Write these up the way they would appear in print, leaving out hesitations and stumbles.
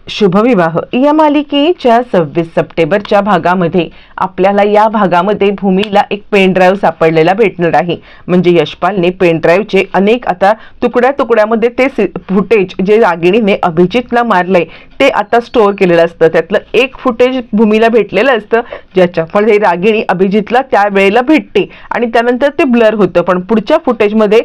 शुभविवाह या मालिकेच्या 26 सप्टेंबरच्या भागामध्ये आपल्याला या भागामध्ये भूमीला एक पेन ड्राईव्ह सापडलेला भेटणार आहे। म्हणजे यशपालने पेन ड्राईव्हचे अनेक आता तुकड्या तुकड्यामध्ये ते फुटेज जे रागिणीने अभिजितला मारलंय ते आता स्टोअर केलेलं असतं। त्यातलं एक फुटेज भूमीला भेटलेलं असतं ज्याच्यामध्ये रागिणी अभिजितला त्या वेळेला भेटते आणि त्यानंतर ते ब्लर होतं, पण पुढच्या फुटेजमध्ये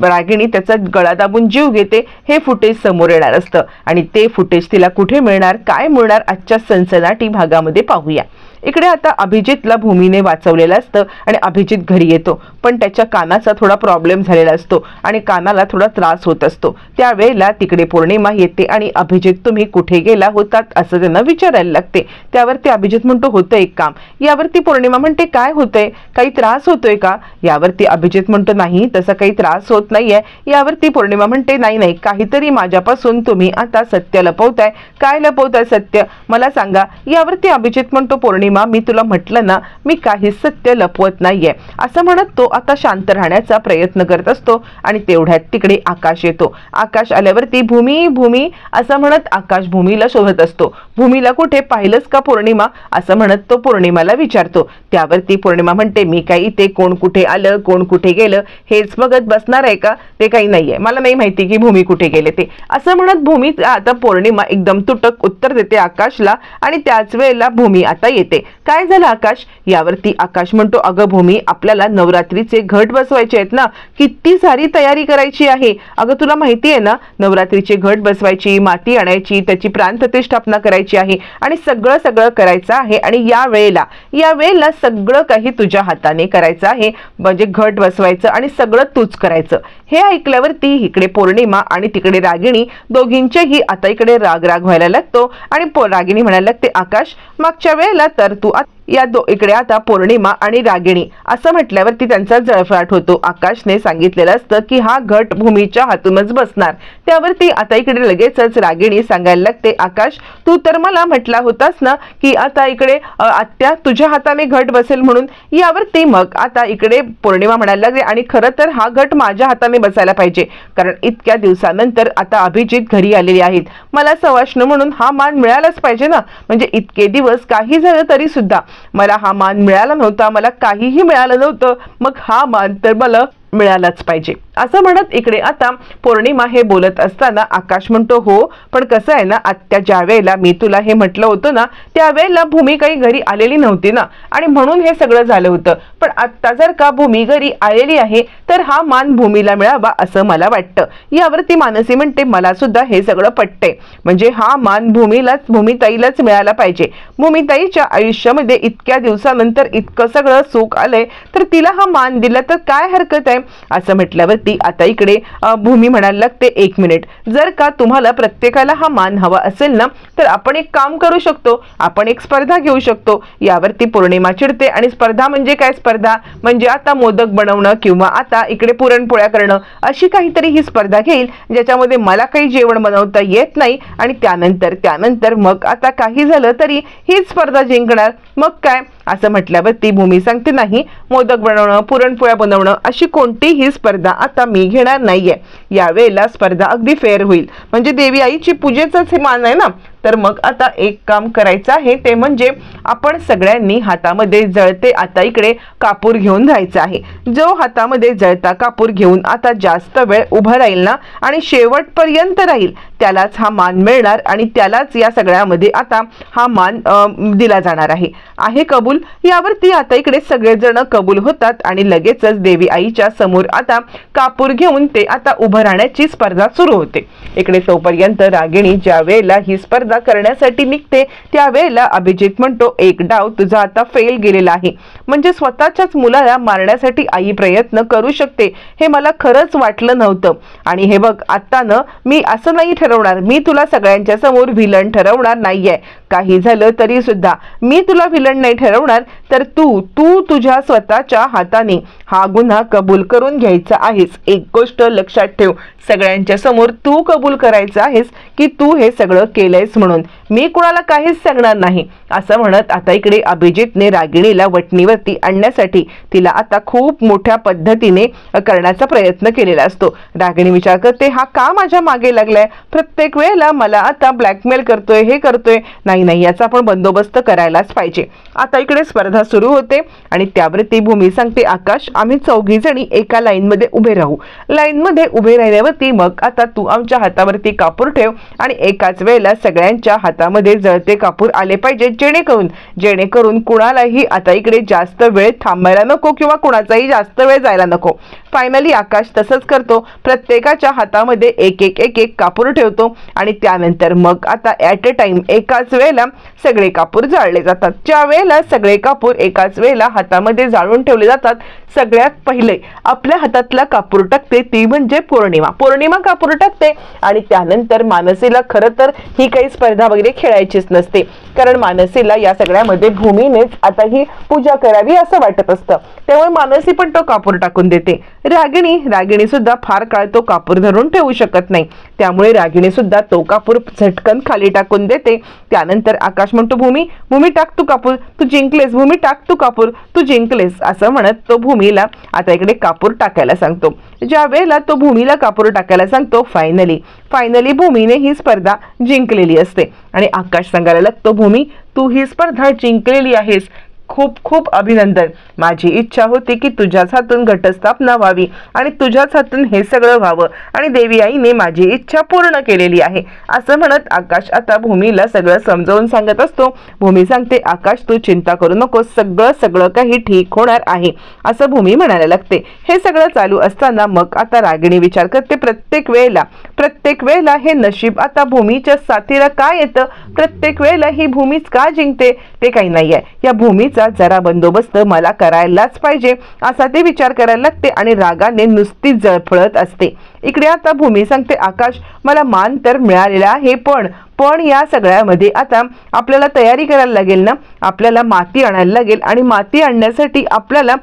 रागिणी त्याचा गळा दाबून जीव घेते हे फुटेज समोर येणार असतं आणि ते फुटेज तिला कुठे मिळणार, काय मिळणार, आजच्या सनसनाटी भागामध्ये पाहूया। इकडे आता अभिजितला भूमीने वाचवलेलं असतं आणि अभिजित घरी येतो, पण त्याच्या कानाचा थोडा प्रॉब्लेम झालेला असतो आणि कानाला थोडा त्रास होत असतो। त्यावेळेला तिकडे पौर्णिमा येते आणि अभिजित तुम्ही कुठे गेला होतात असं त्यांना विचारायला लागते। त्यावरती अभिजित म्हणतो होतं एक काम। यावरती पौर्णिमा म्हणते काय होतंय, काही त्रास होतोय का? यावरती अभिजित म्हणतो नाही तसा काही त्रास होत नाहीये। यावरती पौर्णिमा म्हणते नाही नाही काहीतरी माझ्यापासून तुम्ही आता सत्य लपवताय, काय लपवताय सत्य मला सांगा। यावरती अभिजित म्हणतो पौर्णिमा मी तुला म्हटलं ना मी काही सत्य लपवत नाहीये असं म्हणत तो आता शांत राहण्याचा प्रयत्न करत असतो आणि तेवढ्यात तिकडे आकाश येतो। आकाश आल्यावरती भूमी भूमी असं म्हणत आकाश भूमीला शोधत असतो। भूमीला कुठे पाहिलंस का पौर्णिमा असं म्हणत तो पौर्णिमाला विचारतो। त्यावरती पौर्णिमा म्हणते मी काही ते कोण कुठे आलं कोण कुठे गेलं हेच बघत बसणार आहे का, ते काही नाहीये, मला नाही माहिती की भूमी कुठे गेले ते असं म्हणत भूमी आता पौर्णिमा एकदम तुटक उत्तर देते आकाशला आणि त्याच वेळेला भूमी आता येते। काय झालं आकाश? यावरती आकाश म्हणतो अगं भूमी आपल्याला नवरात्रीचे घट बसवायचे आहेत ना, किती सारी तयारी करायची आहे। अगं तुला माहिती आहे ना नवरात्रीचे घट बसवायची, माती आणायची, त्याची प्राणप्रतिष्ठापना करायची आहे आणि सगळं सगळं करायचं आहे आणि या वेळेला सगळं काही तुझ्या हाताने करायचं आहे, म्हणजे घट बसवायचं आणि सगळं तूच करायचं। हे ऐकल्यावरती इकडे पौर्णिमा आणि तिकडे रागिणी दोघींचेही आता इकडे राग व्हायला लागतो आणि रागिणी म्हणायला लागते आकाश मागच्या वेळेला तर तू इकडे आता पौर्णिमा आणि रागिणी असं म्हटल्यावरती त्यांचा जळफळाट होतो। आकाशने सांगितलेलं असतं की हा घट भूमीच्या हातूनच बसणार। त्यावरती आता इकडे लगेचच रागिणी सांगायला लागते आकाश तू तर मला म्हटला होतास ना की आता इकडे आत्या तुझ्या हाताने घट बसेल म्हणून। यावरती मग आता इकडे पौर्णिमा म्हणायला लागते आणि खरं तर हा घट माझ्या हाताने बसायला पाहिजे, कारण इतक्या दिवसानंतर आता अभिजित घरी आलेले आहेत, मला सवाष्ण म्हणून हा मान मिळालाच पाहिजे ना। म्हणजे इतके दिवस काही झालं तरी सुद्धा मला हा मान मिळाला नव्हता, मला काहीही मिळालं नव्हतं, मग हा मान तर मला मिळालाच पाहिजे असं म्हणत इकडे आता पौर्णिमा हे बोलत असताना आकाश म्हणतो हो पण कसं आहे ना आत्या ज्या वेळेला मी तुला हे म्हटलं होतं ना त्यावेळेला भूमी काही घरी आलेली नव्हती ना आणि म्हणून हे सगळं झालं होतं, पण आत्ता जर का भूमी घरी आलेली आहे तर हा मान भूमीला मिळावा असं मला वाटतं। यावरती मानसी म्हणते मला सुद्धा हे सगळं पटतंय, म्हणजे हा मान भूमिताईलाच मिळाला पाहिजे। भूमिताईच्या आयुष्यामध्ये इतक्या दिवसानंतर इतकं सगळं सुख आलंय तर तिला हा मान दिला तर काय हरकत आहे असं म्हटल्यावरती आता इकडे भूमी म्हणायला लागते एक मिनिट, जर का तुम्हाला प्रत्येकाला हा मान हवा असेल ना तर आपण एक काम करू शकतो, आपण एक स्पर्धा घेऊ शकतो। यावरती पौर्णिमा चिडते आणि स्पर्धा म्हणजे काय? स्पर्धा म्हणजे आता मोदक बनवणं किंवा आता इकडे पुरणपोळ्या करणं अशी काहीतरी ही स्पर्धा घेईल ज्याच्यामध्ये मला काही जेवण बनवता येत नाही आणि त्यानंतर मग आता काही झालं तरी ही स्पर्धा जिंकणार, मग काय असं म्हटल्यावरती भूमी सांगते नाही मोदक बनवणं पुरणपोळ्या बनवणं अशी कोणतीही स्पर्धा आता मी घेणार नाहीये। यावेळेला स्पर्धा अगदी फेअर होईल, म्हणजे देवी आईची पूजेचाच हे मान आहे ना, तर मग आता एक काम करायचं आहे ते म्हणजे आपण सगळ्यांनी हातामध्ये जळते आता इकडे कापूर घेऊन जायचं आहे। जो हातामध्ये जळता कापूर घेऊन आता जास्त वेळ उभा राहील ना आणि शेवटपर्यंत राहील त्यालाच हा मान मिळणार आणि त्यालाच या सगळ्यामध्ये आता हा मान दिला जाणार आहे कबूल। यावरती आता इकडे सगळेजण कबूल होतात आणि लगेचच देवी आईच्या समोर आता कापूर घेऊन ते आता उभं राहण्याची स्पर्धा सुरू होते। इकडे तोपर्यंत रागिणी ज्या वेळेला ही स्पर्धा करण्यासाठी निघते त्यावेळेला अभिजित म्हणतो एक डाव तुझा आता फेल गेलेला आहे, म्हणजे स्वतःच्याच मुलाला मारण्यासाठी आई प्रयत्न करू शकते हे मला खरंच वाटलं नव्हतं। आणि हे बघ आता ना मी असं नाही ठरवणार, मी तुला सगळ्यांच्या समोर व्हिलन ठरवणार नाहीये, काही झालं तरी सुद्धा मी तुला विलन नाही ठरवणार, तर तू तुझ्या स्वतःच्या हाताने हा गुन्हा कबूल करून घ्यायचा आहेस. एक गोष्ट लक्षात ठेव, सगळ्यांच्या समोर तू कबूल करायचं आहेस की तू हे सगळं केलंयस म्हणून. मी कुणाला काहीच सांगणार नाही. असं म्हणत आता इकडे अभिजितने रागिणीला वटणीवरती आणण्यासाठी तिला आता खूप मोठ्या पद्धतीने करण्याचा प्रयत्न केलेला असतो. रागिणी विचार करते, हा का माझ्या मागे लागलाय, प्रत्येक वेळेला मला आता ब्लॅकमेल करतोय, हे करतोय. नाही, याचा आपण बंदोबस्त करायलाच पाहिजे. आता इकडे स्पर्धा सुरू होते आणि त्यावरती भूमी सांगते, आकाश आम्ही 4 जणी एका लाईन मध्ये उभे राहू. लाईन मध्ये उभे राहिल्यावरती मग आता तू आमच्या हातावरती कापूर ठेव आणि एकाच वेळेला सगळ्यांच्या हातामध्ये जळते कापूर आले पाहिजे, जेणेकरून कुणालाही आता इकडे जास्त वेळ थांबायला नको किंवा कुणाचाही जास्त वेळ जायला नको. फायनली आकाश तसंच करतो, प्रत्येकाच्या हातामध्ये एक एक कापूर ठेवतो आणि त्यानंतर मग आता ॲट अ टाइम एकाच वेळेला सगळे कापूर जाळले जातात. ज्या वेळेला सगळे कापूर एकाच वेळेला हातामध्ये जाळून ठेवले जातात, सगळ्यात पहिले आपल्या हातातला कापूर टाकते ती म्हणजे पौर्णिमा कापूर टाकते. आणि त्यानंतर मानसीला खरं तर ही काही स्पर्धा वगैरे खेळायचीच नसते, कारण मानसीला या सगळ्यामध्ये भूमीनेच आता ही पूजा करावी असं वाटत असतं. त्यामुळे मानसी पण तो कापूर टाकून देते. रागिणी सुद्धा फार काळ तो कापूर धरून ठेवू शकत नाही, त्यामुळे रागिणी सुद्धा तो कापूर झटकन खाली टाकून देते. त्यानंतर आकाश म्हणतो, भूमी टाक तू कापूर, तू जिंकलेस. भूमी टाक तू कापूर, तू जिंकलेस. असं म्हणत तो भूमीला आता इकडे कापूर टाकायला सांगतो. ज्या वेळेला तो भूमीला कापूर टाकायला सांगतो, फायनली भूमीने ही स्पर्धा जिंकलेली असते आणि आकाश सांगायला लागतो, भूमी तू ही स्पर्धा जिंकलेली आहेस, खूप खूप अभिनंदन. माझी इच्छा होती की तुझ्याच हातून घटस्थापना व्हावी आणि तुझ्याच हातून हे सगळं व्हावं आणि देवी आईने माझी इच्छा पूर्ण केलेली आहे. असं म्हणत आकाश आता भूमीला सगळं समजावून सांगत असतो. भूमी सांगते, आकाश तू चिंता करू नको, सगळं काही ठीक होणार आहे, असं भूमी म्हणायला लागते. हे सगळं चालू असताना मग आता रागिणी विचार करते, प्रत्येक वेळेला हे नशीब आता भूमीच्या साथीला काय येतं, प्रत्येक वेळेला ही भूमीच का जिंकते, ते काही नाहीये. या भूमीचा जरा बंदोबस्त मला करायलाच पाहिजे असा ते विचार करायला लागते आणि रागाने नुसतीच जळफळत असते. इकडे आता भूमी सांगते, आकाश मला मान तर मिळालेला आहे, पण या सगळ्यामध्ये आता आपल्याला तयारी करायला लागेल ना, आपल्याला माती आणायला लागेल आणि माती आणण्यासाठी आपल्याला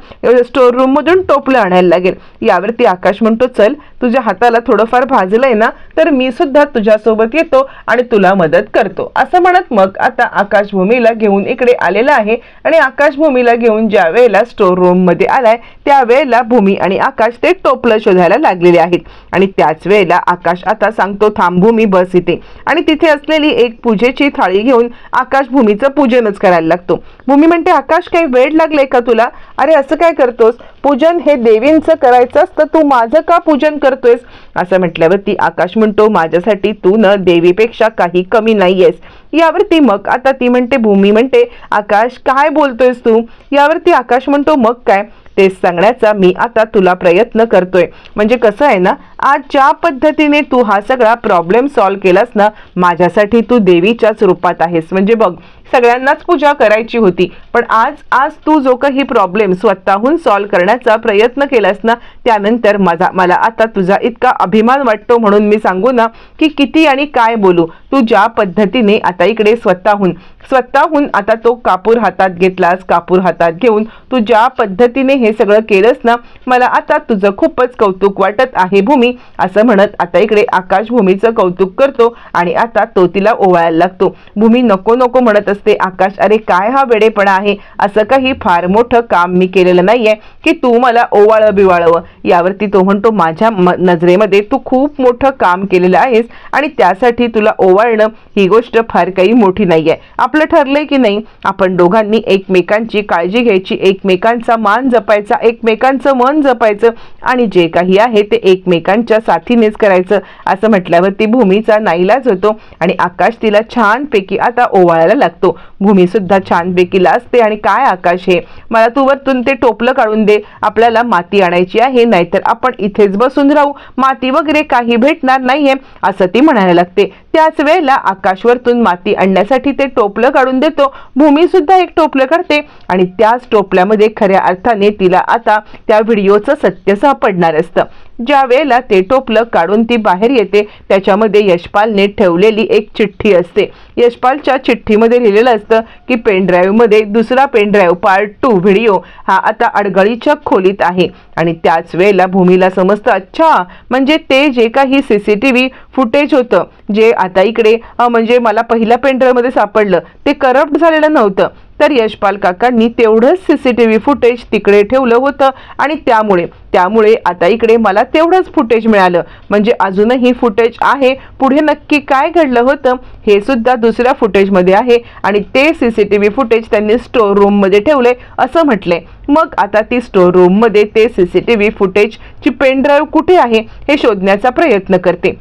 स्टोर रूम मधून टोपलं आणायला लागेल. यावरती आकाश म्हणतो, चल तुझ्या हाताला थोडंफार भाजलंय ना, तर मी सुद्धा तुझ्यासोबत येतो आणि तुला मदत करतो. असं म्हणत मग आता आकाश भूमीला घेऊन इकडे आलेला आहे आणि आकाश भूमीला घेऊन ज्या वेळेला स्टोर रूम मध्ये आलाय त्यावेळेला भूमी आणि आकाश ते टोपलं शोधायला लागलेले आहेत. आणि त्याच वेळेला आकाश आता सांगतो, थांब भूमी, बस इथे. आणि तिथे असलेली एक पूजेची थाळी घेऊन आकाश भूमीचं पूजनच करायला लागतो. भूमी म्हणते, आकाश काही वेळ लागले का तुला, अरे असं काय करतोस, पूजन हे देवींचं करायचं असतं, तू माझं का पूजन करतोयस. असं म्हटल्यावरती आकाश म्हणतो, माझ्यासाठी तू न देवीपेक्षा काही कमी नाहीयेस. यावरती मग आता भूमी म्हणते, आकाश काय बोलतोयस तू. यावरती आकाश म्हणतो, मग काय, ते सांगण्याचा मी आता तुला प्रयत्न करतोय. म्हणजे कसं आहे ना, आज ज्या पद्धतीने तू हा सगळा प्रॉब्लेम सॉल्व्ह केलास ना, माझ्यासाठी तू देवीच्याच रूपात आहेस. म्हणजे बघ, सगळ्यांनाच पूजा करायची होती, पण आज तू जो काही प्रॉब्लेम स्वतःहून सॉल्व्ह करण्याचा प्रयत्न केलास ना, त्यानंतर मला आता तुझा इतका अभिमान वाटतो. म्हणून मी सांगू ना की किती आणि काय बोलू, तू ज्या पद्धतीने आता इकडे स्वतःहून आता तो कापूर हातात घेतलास, कापूर हातात घेऊन तू ज्या पद्धतीने हे सगळं केलंस ना, मला आता तुझं खूपच कौतुक वाटत आहे भूमी. असं म्हणत आता इकडे आकाश भूमीचं कौतुक करतो आणि आता तो तिला ओवाळायला लागतो. भूमी नको म्हणत असते, आकाश अरे काय हा वेडेपणा आहे, असं काही फार मोठं काम मी केलेलं नाहीये की तू मला ओवाळं बिवाळवं. यावरती तो म्हणतो, माझ्या नजरेमध्ये तू खूप मोठं काम केलेलं आहेस आणि त्यासाठी तुला ओवाळणं ही गोष्ट फार काही मोठी नाहीये. आपलं ठरलंय की नाही, आपण दोघांनी एकमेकांची काळजी घ्यायची, एकमेकांचा मान जपायचा, एकमेकांचं मन जपायचं आणि जे काही आहे ते एकमेकांच्या साथीनेच करायचं. असं म्हटल्यावरती भूमीचा नाईलाज होतो आणि आकाश तिला छानपैकी आता ओवाळायला लागतो. भूमी सुद्धा छानपैकी लाजते आणि काय आकाश, हे मला तू वरतून ते टोपलं काढून दे, आपल्याला माती आणायची आहे, नाहीतर आपण इथेच बसून राहू, माती वगैरे काही भेटणार नाहीये, असं ती म्हणायला लागते. त्याच वेळेला आकाश वरतून माती आणण्यासाठी ते टोपलं काढून देतो. भूमी सुद्धा एक टोपलं काढते आणि त्याच टोपल्यामध्ये खऱ्या अर्थाने ती तिला आता त्या व्हिडिओचं सत्य सापडणार असतं। ज्या वेळेला ते टोपलं काढून ती बाहेर येते त्याच्यामध्ये यशपालने ठेवलेली एक चिठ्ठी असते। यशपालच्या चिठ्ठीमध्ये लिहिलेलं असतं की पेनड्राईव्ह मध्ये दुसरा पेनड्राईव्ह पार्ट 2 व्हिडिओ हा आता अडगळीच्या खोलीत आहे। आणि त्याच वेळेला भूमीला समजतं, अच्छा म्हणजे ते जे काही सीसीटीव्ही फुटेज होतं जे आता इकडे म्हणजे मला पहिल्या पेनड्राईव्ह मध्ये सापडलं ते करप्ट झालेलं नव्हतं, तर यशपाल काकांनी तेवढंच सीसीटीव्ही फुटेज तिकडे ठेवलं होतं आणि त्यामुळे आता इकडे मला तेवढंच फुटेज मिळालं। म्हणजे अजूनही फुटेज आहे, पुढे नक्की काय घडलं होतं हे सुद्धा दुसऱ्या फुटेज मध्ये आहे आणि ते सीसीटीव्ही फुटेज त्यांनी स्टोर रूम मध्ये ठेवले असं म्हटले। मग आता ती स्टोर रूम मध्ये ते सीसीटीव्ही फुटेजची पेनड्राईव्ह कुठे आहे हे शोधण्याचा प्रयत्न करते।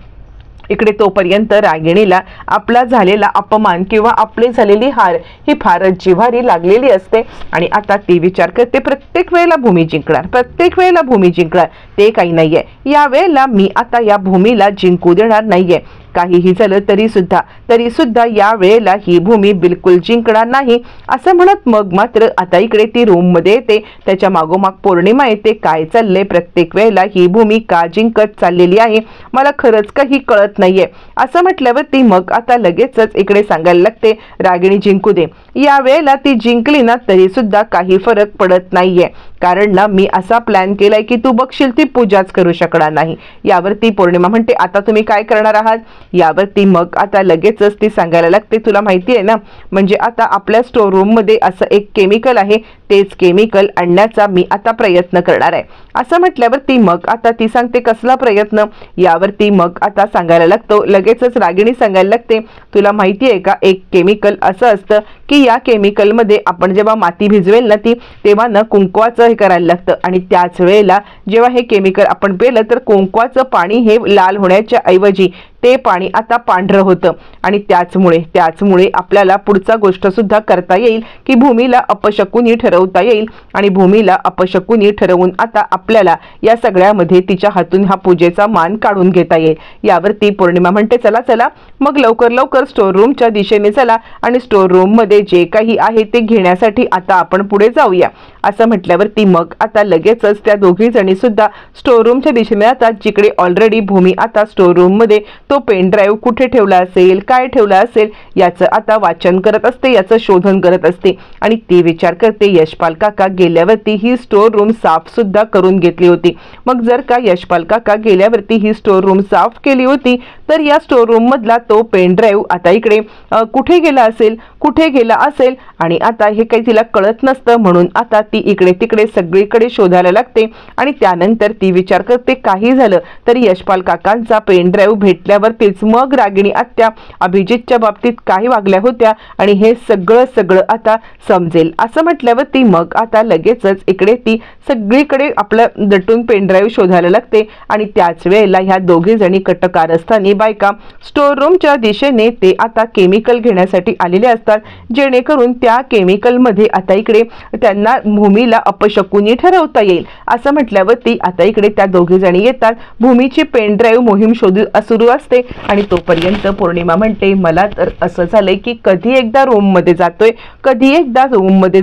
इकडे तोपर्यंत रागिणीला आपला झालेला अपमान किंवा आपली झालेली हार ही फारच जिव्हारी लागलेली असते आणि आता ती विचार करते प्रत्येक वेळेला भूमी जिंकणार, ते काही नाहीये, या वेळेला मी आता या भूमीला जिंकू देणार नाहीये। काहीही झालं तरी सुद्धा या वेळेला ही भूमी बिलकुल जिंकणार नाही असं म्हणत मग मात्र आता इकडे ती रूम मध्ये येते। त्याच्या मागोमाग पौर्णिमा येते। काय चाललंय, प्रत्येक वेळेला ही भूमी का जिंकत चाललेली आहे, मला खरंच काही कळत नाहीये असं म्हटल्यावर ती मग आता लगेचच इकडे सांगायला लागते, रागिणी जिंकू दे। या वेळेला ती जिंकली ना तरी सुद्धा काही फरक पडत नाहीये, कारण ना मी असा प्लॅन केलाय की तू बघशील ती पूजाच करू शकणार नाही। यावरती पौर्णिमा म्हणते, आता तुम्ही काय करणार आहात? यावरती मग आता लगेचच ती सांगायला लागते, तुला माहिती आहे ना, म्हणजे आता आपल्या स्टोर रूम मध्ये असं एक केमिकल आहे, तेच केमिकल आणण्याचा मी आता प्रयत्न करणार आहे असं म्हटल्यावर ती मग आता ती सांगते, कसला प्रयत्न? यावरती मग आता सांगायला लागतो, लगेचच रागिणी सांगायला लागते, तुला माहिती आहे का, एक केमिकल असं असतं की या केमिकल मध्ये आपण जेव्हा माती भिजवेल ना तेव्हा ना कुंकवाचं हे करायला लागतं आणि त्याच वेळेला जेव्हा हे केमिकल आपण पेलं तर कुंकवाचं पाणी हे लाल होण्याच्या ऐवजी ते पाणी आता पांढरं होतं आणि त्याचमुळे आपल्याला पुढचा गोष्ट सुद्धा करता येईल की भूमीला अपशकुनी ठरवता येईल आणि भूमीला अपशकुनी ठरवून आता आपल्याला या सगळ्यामध्ये तिच्या हातून हा पूजेचा मान काढून घेता येईल। यावरती पौर्णिमा म्हणते, चला मग लवकर स्टोर रूमच्या दिशेने चला आणि स्टोर रूम मध्ये जे काही आहे ते घेण्यासाठी आता आपण पुढे जाऊया असं म्हटल्यावर ती मग आता लगेचच त्या दोघी जणी सुद्धा स्टोर रूमच्या दिशेने जातात, जिकडे ऑलरेडी भूमी आता स्टोर रूम मध्ये तो पेन ड्राईव्ह कुठे ठेवला असेल, काय ठेवला असेल याचं आता वाचन करत असते, याचं शोधन करत असते आणि ती विचार करते, यशपाल काका गेल्यावरती ही स्टोर रूम साफ सुद्धा करून घेतली होती। मग जर का यशपाल काका गेल्यावरती ही स्टोर रूम साफ केली होती तर या स्टोर रूम मधला तो पेन ड्राईव्ह आता इकडे कुठे गेला असेल आणि आता हे काही तिला कळत नसतं, म्हणून आता ती इकडे तिकडे सगळीकडे शोधायला लागते आणि त्यानंतर ती विचार करते, काही झालं तरी यशपाल काकांचा पेन ड्राईव्ह भेटल्यावरतीच मग रागिणी आत्या अभिजितच्या बाबतीत काही वागल्या होत्या आणि हे सगळं आता समजेल असं म्हटल्यावर ती मग आता लगेचच इकडे ती सगळीकडे आपलं दटून पेन ड्राईव्ह शोधायला लागते आणि त्याच वेळेला ह्या दोघी जणी कटकारस्थानी बायका स्टोर रूमच्या दिशेने ते आता केमिकल घेण्यासाठी आलेले असतात, जेणेकरून त्या केमिकल मध्ये आता इकडे त्यांना भूमीला अपशकुनी ठरवता येईल असं म्हटल्यावर ती आता इकडे त्या दोघी जणी येतात। भूमीची पेन ड्राईव्ह मोहीम सुरू असते आणि तोपर्यंत पौर्णिमा म्हणते, मला तर असं झालंय की कधी एकदा रूम मध्ये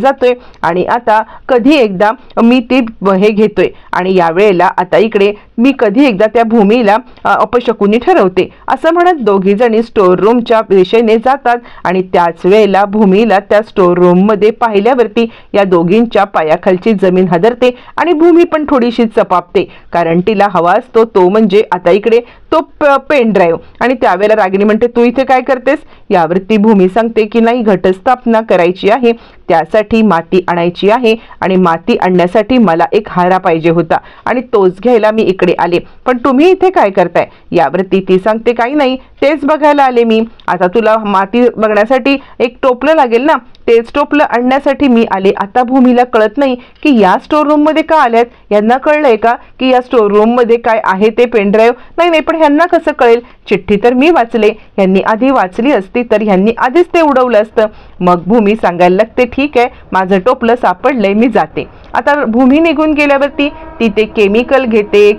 जातोय आणि आता कधी एकदा मी ती हे घेतोय आणि या वेळेला आता इकडे मी कधी एकदा त्या भूमीला अपशकुनी ठरवते असं म्हणत दोघी जणी स्टोर रूमच्या दिशेने जातात आणि त्याच वेळेला भूमीला त्या स्टोर रूम मध्ये पाहिल्यावरती या दोघींच्या पायाखालची जमीन हादरते आणि भूमी पण थोडीशी चपापते, कारण तिला हवा असतो तो म्हणजे आता इकडे तो पेन ड्राईव्ह। आणि त्यावेळेला रागिणी म्हणते, तू इथे काय करतेस? यावरती भूमी सांगते की नाही, घटस्थापना करायची आहे, त्यासाठी माती आणायची आहे आणि माती आणण्यासाठी मला एक हारा पाहिजे होता आणि तोच घ्यायला मी इकडे आले, पण तुम्ही इथे काय करताय? यावरती ती सांगते, काही नाही, तेच बघायला आले मी। आता तुला माती बघण्यासाठी एक टोपलं लागेल ना, तेच टोपलं आणण्यासाठी मी आले। आता भूमीला कळत नाही की या स्टोर रूम मध्ये का आल्यात, यांना कळलंय का की या स्टोर रूम मध्ये काय आहे ते पेन ड्राईव्ह? नाही पण ह्यांना कसं कळेल? चिठ्ठी तर मी वाचले, यांनी आधी वाचली असती तर यांनी आधीच ते उडवलं असतं. मग भूमी सांगायला लागते, ठीक आहे, माझं टोपलं सापडलंय, मी जाते. आता भूमी निघून गेल्यावरती ती ते केमिकल घेते.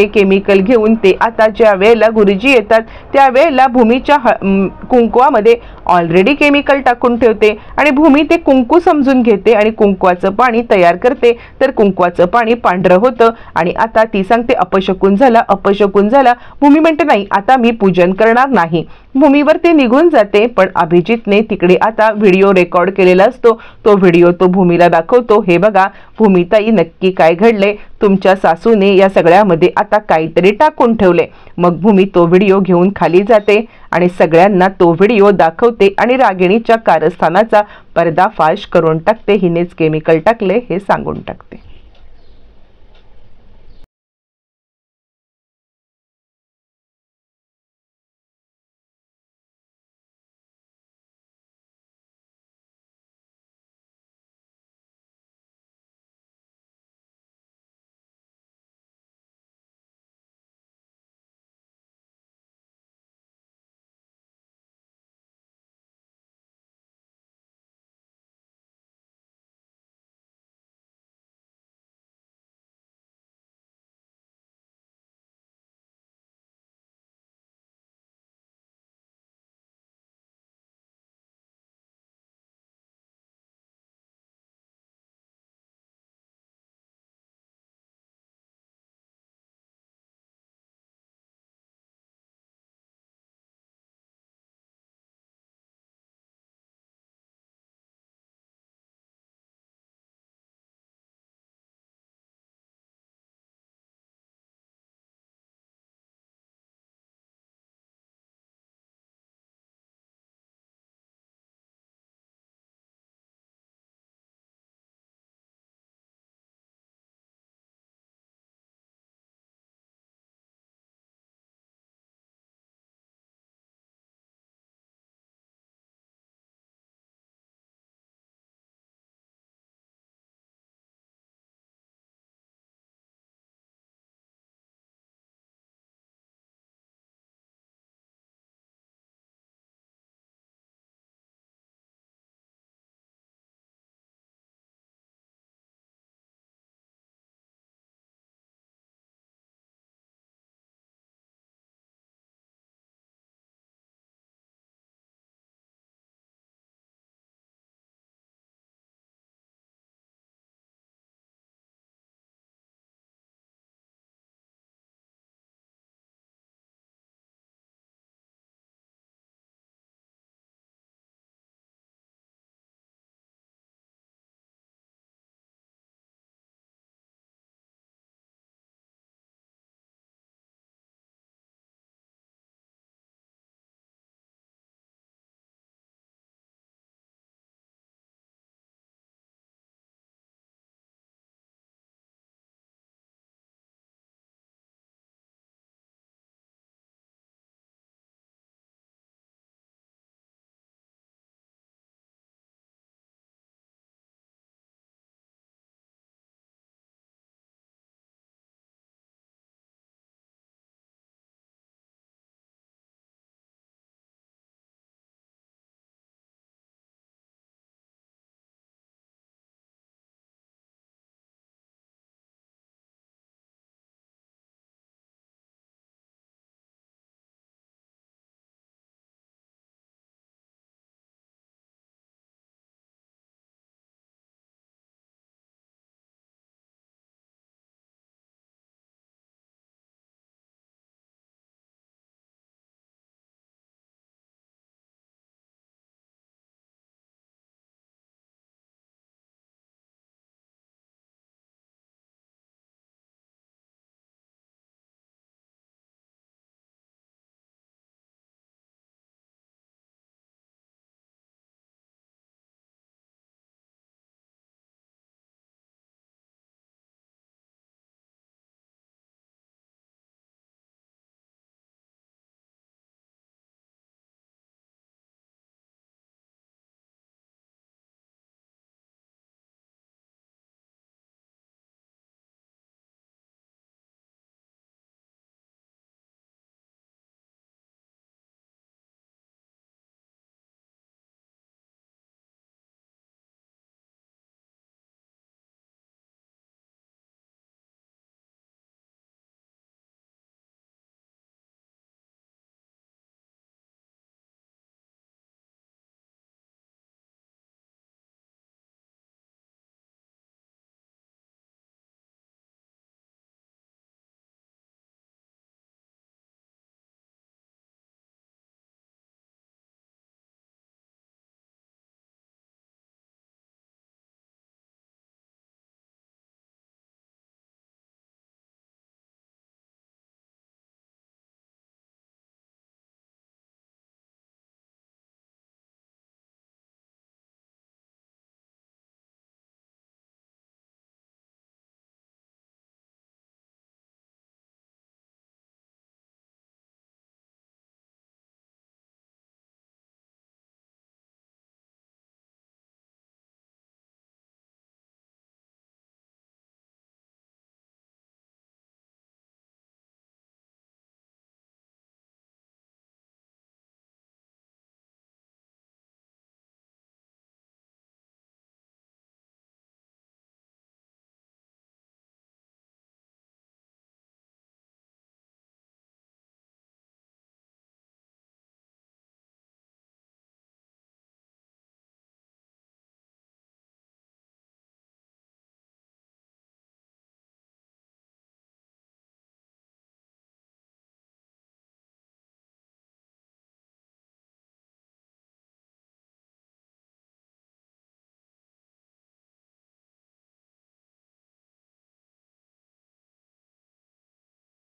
केमिकल घेऊन ते आता ज्या वेळेला गुरुजी येतात त्या वेळेला भूमीच्या कुंकवामध्ये ऑलरेडी केमिकल टाकून ठेवते आणि भूमी ते कुंकू समजून घेते आणि कुंकवाचं पाणी तयार करते. तर कुंकवाचं पाणी पांढरं होतं आणि आता ती सांगते अपशकुन झाला. भूमी म्हणते नाही, आता मी पूजन करणार नाही. भूमीवर ते निघून जाते. पण अभिजितने तिकडे आता व्हिडिओ रेकॉर्ड केलेला असतो. तो व्हिडिओ तो भूमीला दाखवतो, हे बघा भूमिताई नक्की काय घडले, तुमच्या सासूने या सगळ्यामध्ये आता काहीतरी टाकून ठेवले. मग भूमी तो व्हिडिओ घेऊन खाली जाते आणि सगळ्यांना तो व्हिडिओ दाखवते आणि रागिणीच्या कारस्थानाचा पर्दाफाश करून टाकते. हिनेच केमिकल टाकले हे सांगून टाकते.